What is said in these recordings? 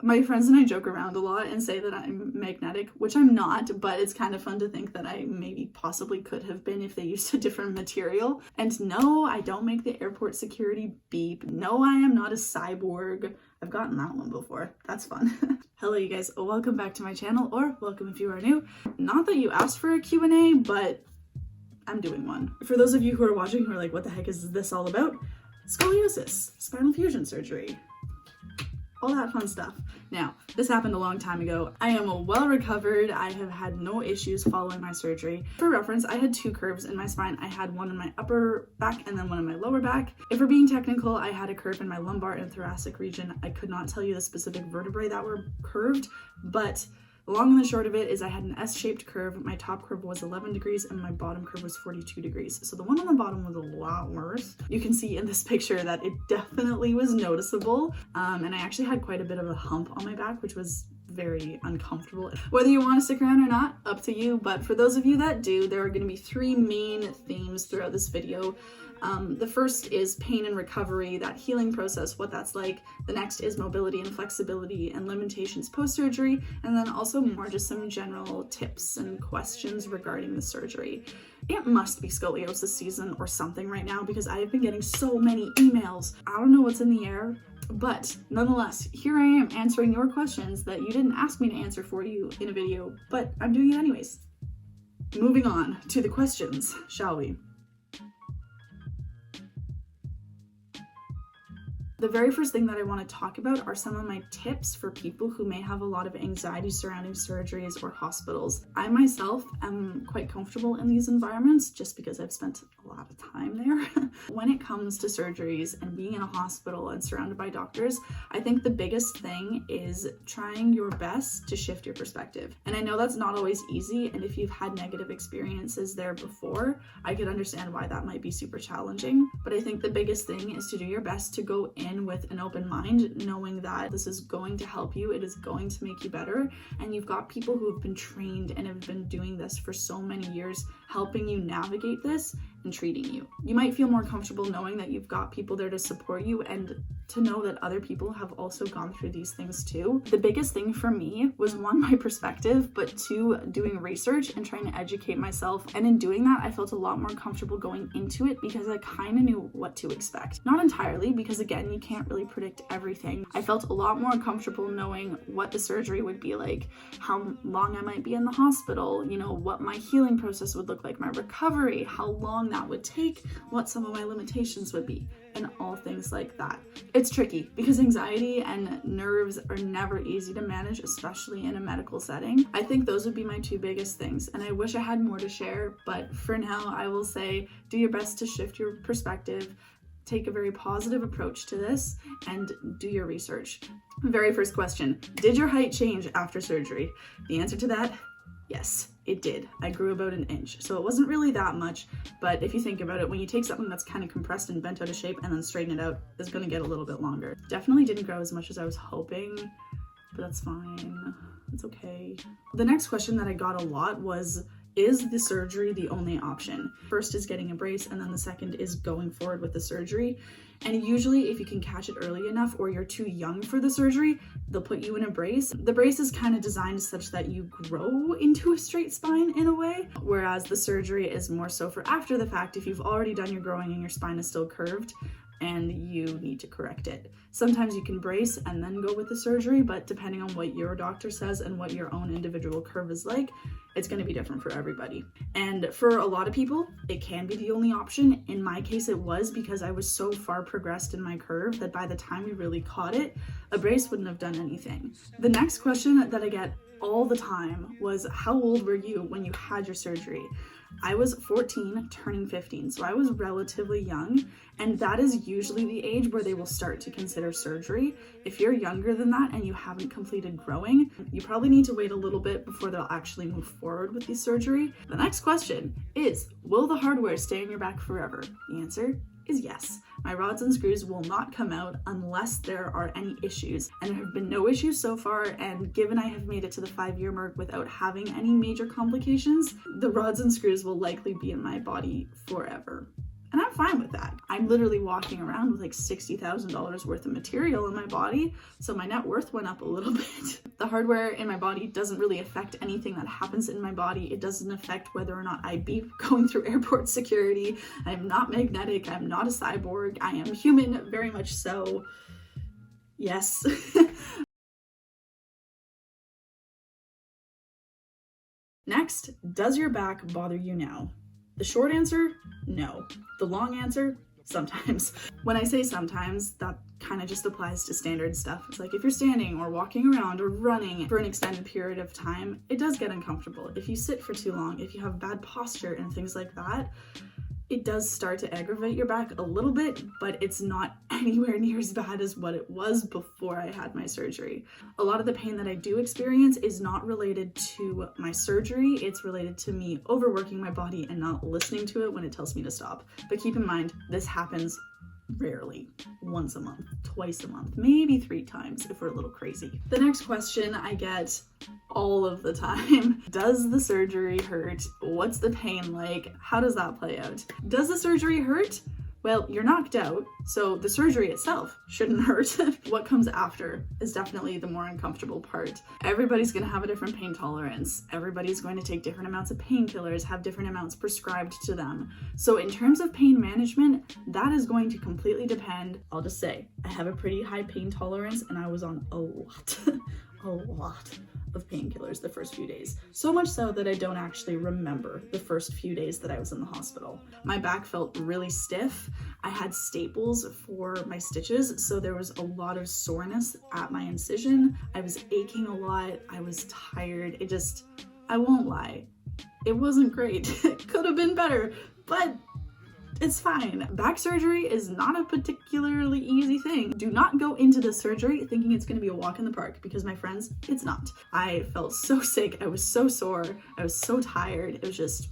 My friends and I joke around a lot and say that I'm magnetic, which I'm not, but it's kind of fun to think that I maybe possibly could have been if they used a different material. And no, I don't make the airport security beep. No, I am not a cyborg. I've gotten that one before. That's fun. Hello, you guys. Welcome back to my channel, or welcome if you are new. Not that you asked for a Q&A, but I'm doing one. For those of you who are watching who are like, what the heck is this all about? Scoliosis, spinal fusion surgery. All that fun stuff. Now, this happened a long time ago. I am well recovered. I have had no issues following my surgery. For reference, I had 2 curves in my spine. I had one in my upper back and then one in my lower back. If we're being technical, I had a curve in my lumbar and thoracic region. I could not tell you the specific vertebrae that were curved, but the long and the short of it is I had an S-shaped curve. My top curve was 11 degrees and my bottom curve was 42 degrees. So the one on the bottom was a lot worse. You can see in this picture that it definitely was noticeable. And I actually had quite a bit of a hump on my back, which was very uncomfortable. Whether you want to stick around or not, up to you. But for those of you that do, there are going to be 3 main themes throughout this video. The first is pain and recovery, that healing process, what that's like. The next is mobility and flexibility and limitations post-surgery, and then also more just some general tips and questions regarding the surgery. It must be scoliosis season or something right now because I have been getting so many emails. I don't know what's in the air, but nonetheless, here I am answering your questions that you didn't ask me to answer for you in a video, but I'm doing it anyways. Moving on to the questions, shall we? The very first thing that I want to talk about are some of my tips for people who may have a lot of anxiety surrounding surgeries or hospitals. I myself am quite comfortable in these environments just because I've spent a lot of time there. When it comes to surgeries and being in a hospital and surrounded by doctors, I think the biggest thing is trying your best to shift your perspective. And I know that's not always easy, and if you've had negative experiences there before, I could understand why that might be super challenging. But I think the biggest thing is to do your best to go in with an open mind, knowing that this is going to help you, it is going to make you better, and you've got people who have been trained and have been doing this for so many years, helping you navigate this and treating you. You might feel more comfortable knowing that you've got people there to support you and to know that other people have also gone through these things too. The biggest thing for me was 1, my perspective, but 2, doing research and trying to educate myself. And in doing that, I felt a lot more comfortable going into it because I kind of knew what to expect. Not entirely, because again, you can't really predict everything. I felt a lot more comfortable knowing what the surgery would be like, how long I might be in the hospital, you know, what my healing process would look like, my recovery, how long that would take, what some of my limitations would be, and all things like that. It's tricky because anxiety and nerves are never easy to manage, especially in a medical setting. I think those would be my 2 biggest things, and I wish I had more to share, but for now I will say do your best to shift your perspective, take a very positive approach to this, and do your research. Very first question, did your height change after surgery? The answer to that, yes, it did. I grew about 1 inch. So it wasn't really that much, but if you think about it, when you take something that's kind of compressed and bent out of shape and then straighten it out, it's gonna get a little bit longer. Definitely didn't grow as much as I was hoping, but that's fine. It's okay. The next question that I got a lot was, is the surgery the only option? First is getting a brace, and then the second is going forward with the surgery. And usually if you can catch it early enough or you're too young for the surgery, they'll put you in a brace. The brace is kind of designed such that you grow into a straight spine in a way, whereas the surgery is more so for after the fact, if you've already done your growing and your spine is still curved and you need to correct it. Sometimes you can brace and then go with the surgery, but depending on what your doctor says and what your own individual curve is like, it's going to be different for everybody. And for a lot of people, it can be the only option. In my case, it was because I was so far progressed in my curve that by the time we really caught it, a brace wouldn't have done anything. The next question that I get all the time was, how old were you when you had your surgery? I was 14 turning 15, so I was relatively young, and that is usually the age where they will start to consider surgery. If you're younger than that and you haven't completed growing, you probably need to wait a little bit before they'll actually move forward with the surgery. The next question is, will the hardware stay in your back forever? The answer is yes. My rods and screws will not come out unless there are any issues, and there have been no issues so far, and given I have made it to the 5-year mark without having any major complications, the rods and screws will likely be in my body forever. And I'm fine with that. I'm literally walking around with like $60,000 worth of material in my body, so my net worth went up a little bit. The hardware in my body doesn't really affect anything that happens in my body. It doesn't affect whether or not I be going through airport security. I'm not magnetic. I'm not a cyborg. I am human, very much so. Yes. Next, does your back bother you now? The short answer, no. The long answer, sometimes. When I say sometimes, that kind of just applies to standard stuff. It's like if you're standing or walking around or running for an extended period of time, it does get uncomfortable. If you sit for too long, if you have bad posture and things like that, it does start to aggravate your back a little bit, but it's not anywhere near as bad as what it was before I had my surgery. A lot of the pain that I do experience is not related to my surgery. It's related to me overworking my body and not listening to it when it tells me to stop. But keep in mind, this happens rarely. Once a month, twice a month, maybe 3 times if we're a little crazy. The next question I get all of the time: does the surgery hurt? What's the pain like? How does that play out? Does the surgery hurt? Well, you're knocked out, so the surgery itself shouldn't hurt. What comes after is definitely the more uncomfortable part. Everybody's gonna have a different pain tolerance. Everybody's going to take different amounts of painkillers, have different amounts prescribed to them. So in terms of pain management, that is going to completely depend. I'll just say, I have a pretty high pain tolerance and I was on a lot of painkillers the first few days. So much so that I don't actually remember the first few days that I was in the hospital. My back felt really stiff. I had staples for my stitches, so there was a lot of soreness at my incision. I was aching a lot. I was tired. I won't lie, it wasn't great. It could have been better, but it's fine. Back surgery is not a particularly easy thing. Do not go into the surgery thinking it's going to be a walk in the park, because my friends, it's not. I felt so sick. I was so sore. I was so tired. It was just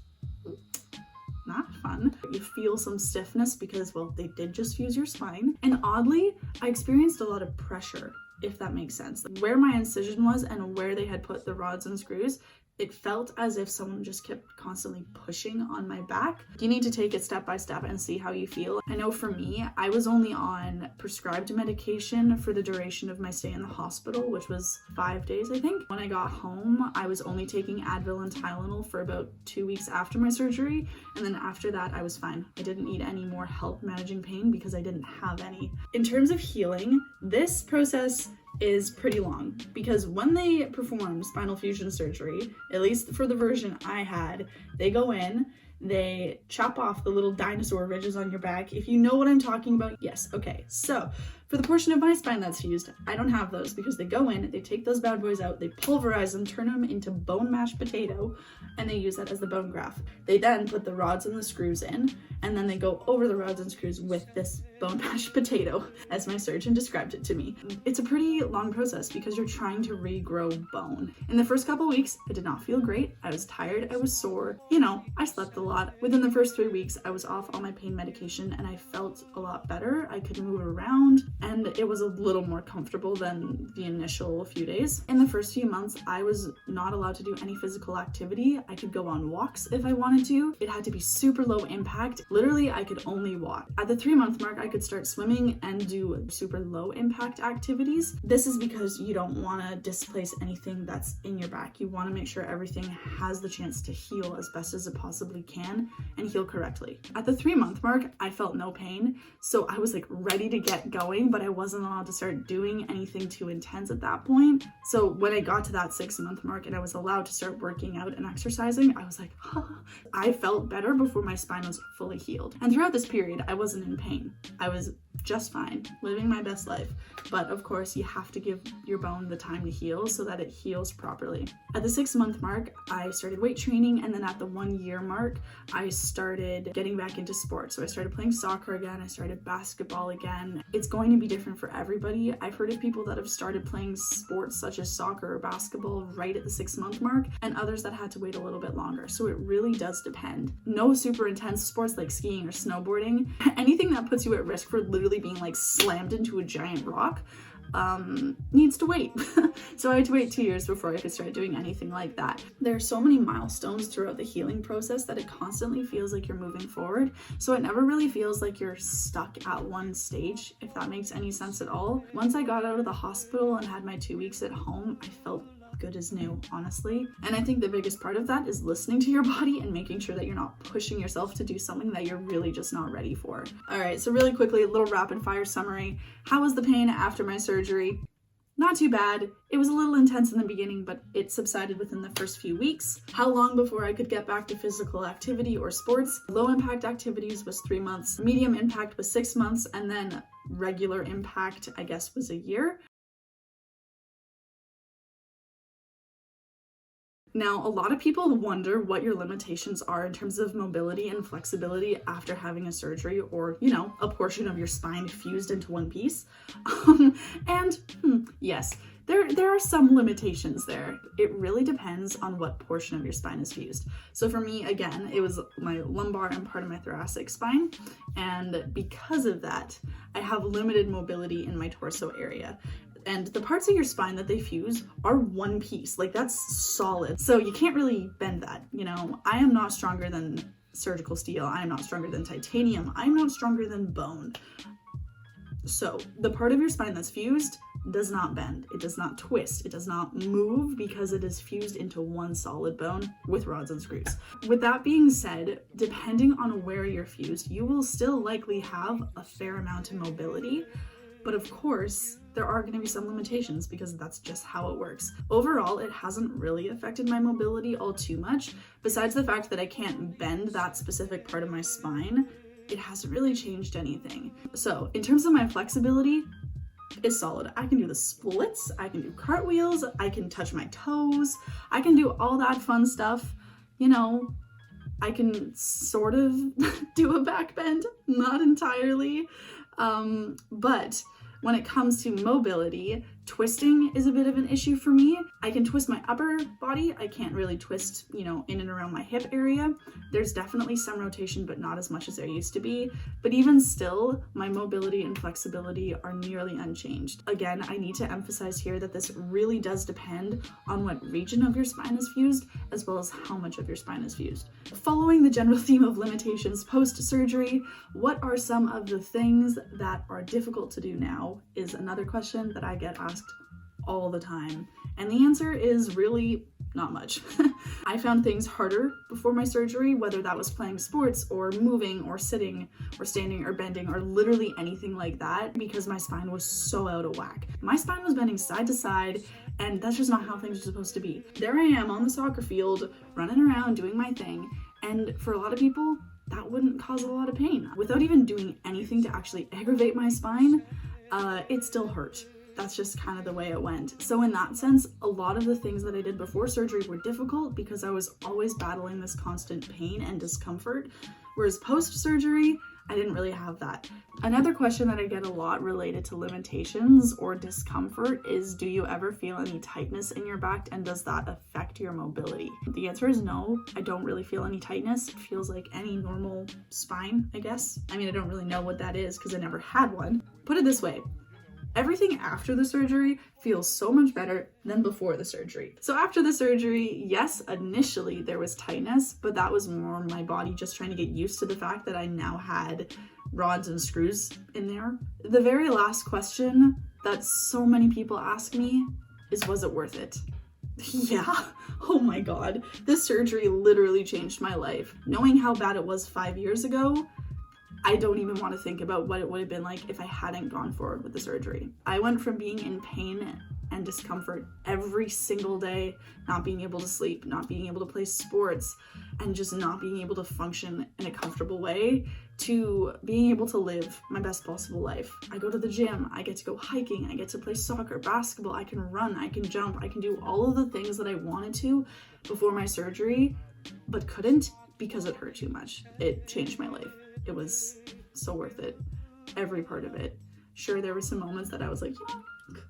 not fun. You feel some stiffness because, well, they did just fuse your spine. And oddly, I experienced a lot of pressure, if that makes sense. Where my incision was and where they had put the rods and screws, it felt as if someone just kept constantly pushing on my back. You need to take it step by step and see how you feel. I know for me, I was only on prescribed medication for the duration of my stay in the hospital, which was 5 days, I think. When I got home, I was only taking Advil and Tylenol for about 2 weeks after my surgery. And then after that, I was fine. I didn't need any more help managing pain because I didn't have any. In terms of healing, this process is pretty long, because when they perform spinal fusion surgery, at least for the version I had, they go in, they chop off the little dinosaur ridges on your back. If you know what I'm talking about, yes, okay. So for the portion of my spine that's fused, I don't have those, because they go in, they take those bad boys out, they pulverize them, turn them into bone mashed potato, and they use that as the bone graft. They then put the rods and the screws in, and then they go over the rods and screws with this bone mashed potato, as my surgeon described it to me. It's a pretty long process because you're trying to regrow bone. In the first couple weeks, I did not feel great. I was tired, I was sore. I slept a lot. Within the first 3 weeks, I was off all my pain medication and I felt a lot better. I could move around and it was a little more comfortable than the initial few days. In the first few months, I was not allowed to do any physical activity. I could go on walks if I wanted to. It had to be super low impact. Literally, I could only walk. At the 3-month mark, I could start swimming and do super low impact activities. This is because you don't want to displace anything that's in your back. You want to make sure everything has the chance to heal as best as it possibly can and heal correctly. At the 3-month mark, I felt no pain, so I was like ready to get going, but I wasn't allowed to start doing anything too intense at that point. So when I got to that 6-month mark and I was allowed to start working out and exercising, I was like, I felt better before my spine was fully healed. And throughout this period, I wasn't in pain. I was just fine, living my best life. But of course, you have to give your bone the time to heal so that it heals properly. At the 6-month mark, I started weight training, and then at the 1-year mark, I started getting back into sports. So I started playing soccer again, I started basketball again. It's going to be different for everybody. I've heard of people that have started playing sports such as soccer or basketball right at the 6-month mark, and others that had to wait a little bit longer. So it really does depend. No super intense sports like skiing or snowboarding, anything that puts you at risk for literally being like slammed into a giant rock, needs to wait. So I had to wait 2 years before I could start doing anything like that. There are so many milestones throughout the healing process that it constantly feels like you're moving forward. So it never really feels like you're stuck at one stage, if that makes any sense at all. Once I got out of the hospital and had my 2 weeks at home, I felt good as new, honestly. And I think the biggest part of that is listening to your body and making sure that you're not pushing yourself to do something that you're really just not ready for. All right, so really quickly, a little rapid fire summary. How was the pain after my surgery? Not too bad. It was a little intense in the beginning, but it subsided within the first few weeks. How long before I could get back to physical activity or sports? Low impact activities was 3 months, medium impact was 6 months, and then regular impact, I guess, was a year. Now, a lot of people wonder what your limitations are in terms of mobility and flexibility after having a surgery or, you know, a portion of your spine fused into one piece. Yes, there are some limitations there. It really depends on what portion of your spine is fused. So for me, again, it was my lumbar and part of my thoracic spine. And because of that, I have limited mobility in my torso area. And the parts of your spine that they fuse are one piece, like that's solid. So you can't really bend that, you know. I am not stronger than surgical steel. I am not stronger than titanium. I am not stronger than bone. So the part of your spine that's fused does not bend. It does not twist. It does not move because it is fused into one solid bone with rods and screws. With that being said, depending on where you're fused, you will still likely have a fair amount of mobility. But of course, there are going to be some limitations because that's just how it works. Overall, it hasn't really affected my mobility all too much. Besides the fact that I can't bend that specific part of my spine, it hasn't really changed anything. So in terms of my flexibility, it's solid. I can do the splits, I can do cartwheels, I can touch my toes, I can do all that fun stuff. You know, I can sort of do a back bend, not entirely. But when it comes to mobility, twisting is a bit of an issue for me. I can twist my upper body. I can't really twist, you know, in and around my hip area. There's definitely some rotation, but not as much as there used to be. But even still, my mobility and flexibility are nearly unchanged. Again, I need to emphasize here that this really does depend on what region of your spine is fused, as well as how much of your spine is fused. Following the general theme of limitations post-surgery, what are some of the things that are difficult to do now is another question that I get asked all the time. And the answer is really not much. I found things harder before my surgery, whether that was playing sports or moving or sitting or standing or bending or literally anything like that, because my spine was so out of whack. My spine was bending side to side, and that's just not how things are supposed to be. There I am on the soccer field, running around doing my thing, and for a lot of people, that wouldn't cause a lot of pain. Without even doing anything to actually aggravate my spine, it still hurt. That's just kind of the way it went. So in that sense, a lot of the things that I did before surgery were difficult because I was always battling this constant pain and discomfort, whereas post-surgery, I didn't really have that. Another question that I get a lot related to limitations or discomfort is, do you ever feel any tightness in your back, and does that affect your mobility? The answer is no. I don't really feel any tightness. It feels like any normal spine, I guess. I mean, I don't really know what that is because I never had one. Put it this way. Everything after the surgery feels so much better than before the surgery. So after the surgery, yes, initially there was tightness, but that was more my body just trying to get used to the fact that I now had rods and screws in there. The very last question that so many people ask me is, was it worth it? Yeah, oh my God. This surgery literally changed my life. Knowing how bad it was 5 years ago, I don't even want to think about what it would have been like if I hadn't gone forward with the surgery. I went from being in pain and discomfort every single day, not being able to sleep, not being able to play sports, and just not being able to function in a comfortable way, to being able to live my best possible life. I go to the gym, I get to go hiking, I get to play soccer, basketball, I can run, I can jump, I can do all of the things that I wanted to before my surgery, but couldn't because it hurt too much. It changed my life. It was so worth it. Every part of it. Sure, there were some moments that I was like, yeah,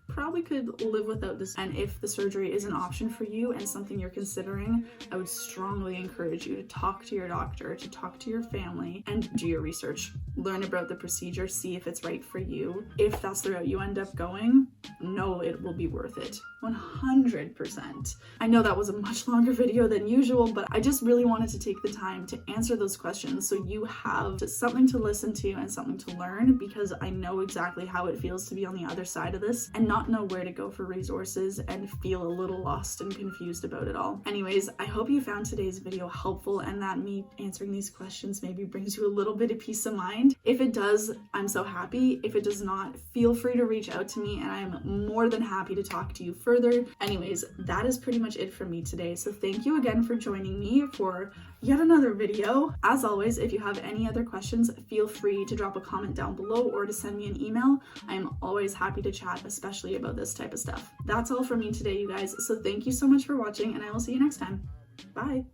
probably could live without this. And if the surgery is an option for you and something you're considering, I would strongly encourage you to talk to your doctor, to talk to your family, and do your research. Learn about the procedure, see if it's right for you. If that's the route you end up going, know it will be worth it. 100%. I know that was a much longer video than usual, but I just really wanted to take the time to answer those questions so you have something to listen to and something to learn, because I know exactly how it feels to be on the other side of this and not know where to go for resources and feel a little lost and confused about it all. Anyways, I hope you found today's video helpful and that me answering these questions maybe brings you a little bit of peace of mind. If it does, I'm so happy. If it does not, feel free to reach out to me and I'm more than happy to talk to you further. Anyways, that is pretty much it for me today. So thank you again for joining me for yet another video. As always, if you have any other questions, feel free to drop a comment down below or to send me an email. I am always happy to chat, especially about this type of stuff. That's all for me today, you guys. So thank you so much for watching and I will see you next time. Bye.